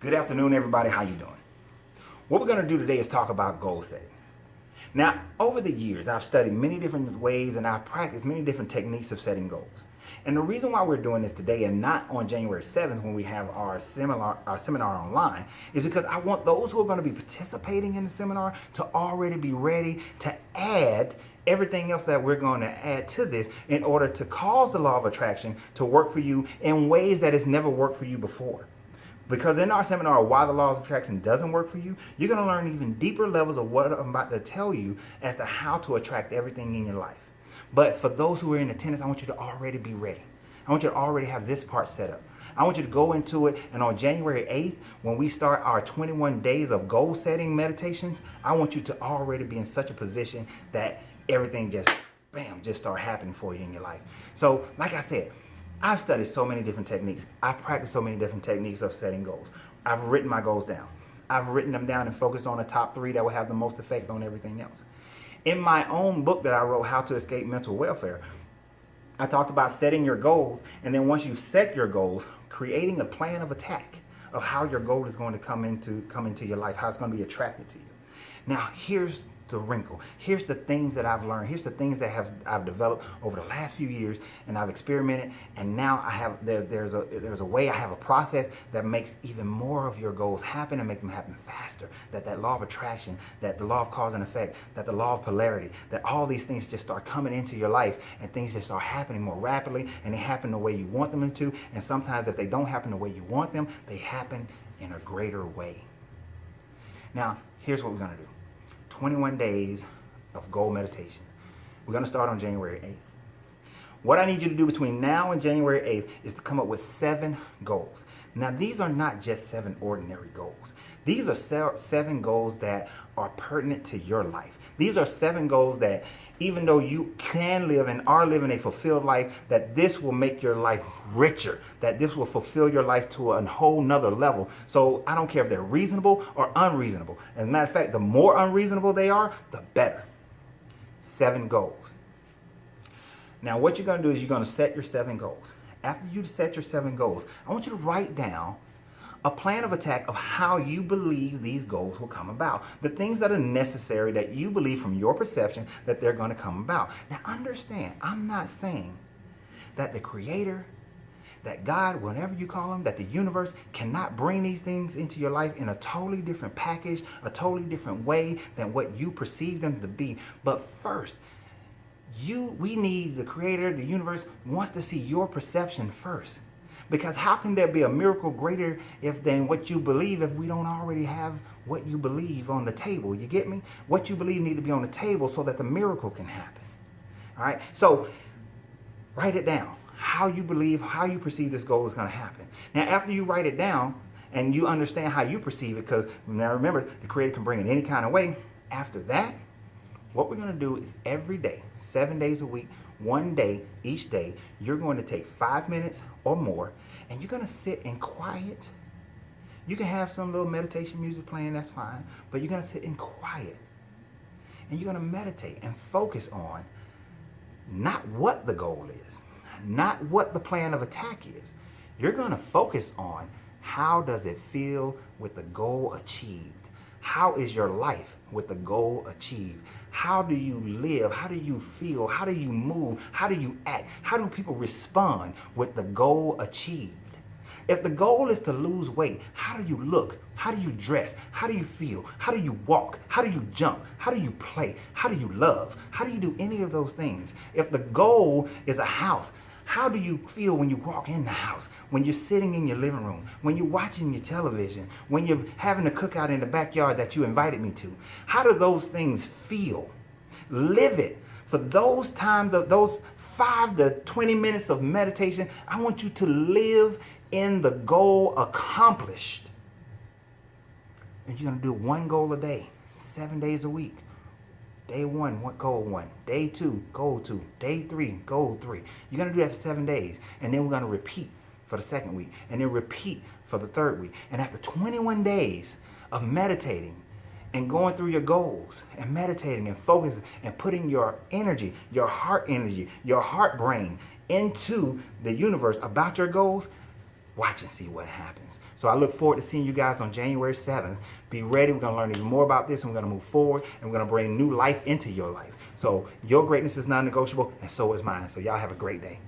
Good afternoon, everybody. How you doing? What we're going to do today is talk about goal setting. Now, over the years, I've studied many different ways and I've practiced many different techniques of setting goals. And the reason why we're doing this today and not on January 7th when we have our seminar online is because I want those who are going to be participating in the seminar to already be ready to add everything else that we're going to add to this in order to cause the law of attraction to work for you in ways that it's never worked for you before. Because in our seminar, Why the Laws of Attraction Doesn't Work for You, you're going to learn even deeper levels of what I'm about to tell you as to how to attract everything in your life. But for those who are in attendance, I want you to already be ready. I want you to already have this part set up. I want you to go into it, and on January 8th, when we start our 21 days of goal setting meditations, I want you to already be in such a position that everything just, bam, just start happening for you in your life. So, like I said, I've studied so many different techniques. I've practiced so many different techniques of setting goals. I've written my goals down. I've written them down and focused on the top 3 that will have the most effect on everything else. In my own book that I wrote, How to Escape Mental Welfare, I talked about setting your goals, and then once you've set your goals, creating a plan of attack of how your goal is going to come into your life, how it's going to be attracted to you. Now, here's the wrinkle. Here's the things that I've learned. Here's the things that I've developed over the last few years, and I've experimented. And now I have there's a way, I have a process that makes even more of your goals happen and make them happen faster. That law of attraction, that the law of cause and effect, that the law of polarity, that all these things just start coming into your life, and things just start happening more rapidly, and they happen the way you want them to. And sometimes, if they don't happen the way you want them, they happen in a greater way. Now, here's what we're going to do. 21 days of goal meditation. We're going to start on January 8th. What I need you to do between now and January 8th is to come up with 7 goals. Now, these are not just 7 ordinary goals. These are 7 goals that are pertinent to your life. These are 7 goals that, even though you can live and are living a fulfilled life, that this will make your life richer, that this will fulfill your life to a whole nother level. So I don't care if they're reasonable or unreasonable. As a matter of fact, the more unreasonable they are, the better. 7 goals. Now, what you're going to do is you're going to set your 7 goals. After you set your 7 goals, I want you to write down a plan of attack of how you believe these goals will come about. The things that are necessary that you believe from your perception that they're going to come about. Now understand, I'm not saying that the Creator, that God, whatever you call him, that the universe cannot bring these things into your life in a totally different package, a totally different way than what you perceive them to be. But first, we need the Creator, the universe wants to see your perception first. Because how can there be a miracle greater than what you believe if we don't already have what you believe on the table? You get me? What you believe need to be on the table so that the miracle can happen. All right? So write it down. How you believe, how you perceive this goal is going to happen. Now, after you write it down and you understand how you perceive it, because now remember, the Creator can bring it any kind of way. After that, what we're going to do is every day, 7 days a week, 1 day, each day, you're going to take 5 minutes or more, and you're going to sit in quiet. You can have some little meditation music playing, that's fine, but you're going to sit in quiet. And you're going to meditate and focus on not what the goal is, not what the plan of attack is. You're going to focus on how does it feel with the goal achieved. How is your life with the goal achieved? How do you live? How do you feel? How do you move? How do you act? How do people respond with the goal achieved? If the goal is to lose weight, how do you look? How do you dress? How do you feel? How do you walk? How do you jump? How do you play? How do you love? How do you do any of those things? If the goal is a house, how do you feel when you walk in the house, when you're sitting in your living room, when you're watching your television, when you're having a cookout in the backyard that you invited me to? How do those things feel? Live it. For those times of those 5 to 20 minutes of meditation, I want you to live in the goal accomplished. And you're going to do 1 goal a day, 7 days a week. Day 1, goal 1. Day 2, goal 2. Day 3, goal 3. You're going to do that for 7 days. And then we're going to repeat for the 2nd week. And then repeat for the 3rd week. And after 21 days of meditating and going through your goals and meditating and focusing and putting your energy, your heart brain into the universe about your goals, watch and see what happens. So I look forward to seeing you guys on January 7th. Be ready. We're going to learn even more about this, and we're going to move forward, and we're going to bring new life into your life. So your greatness is non-negotiable, and so is mine. So y'all have a great day.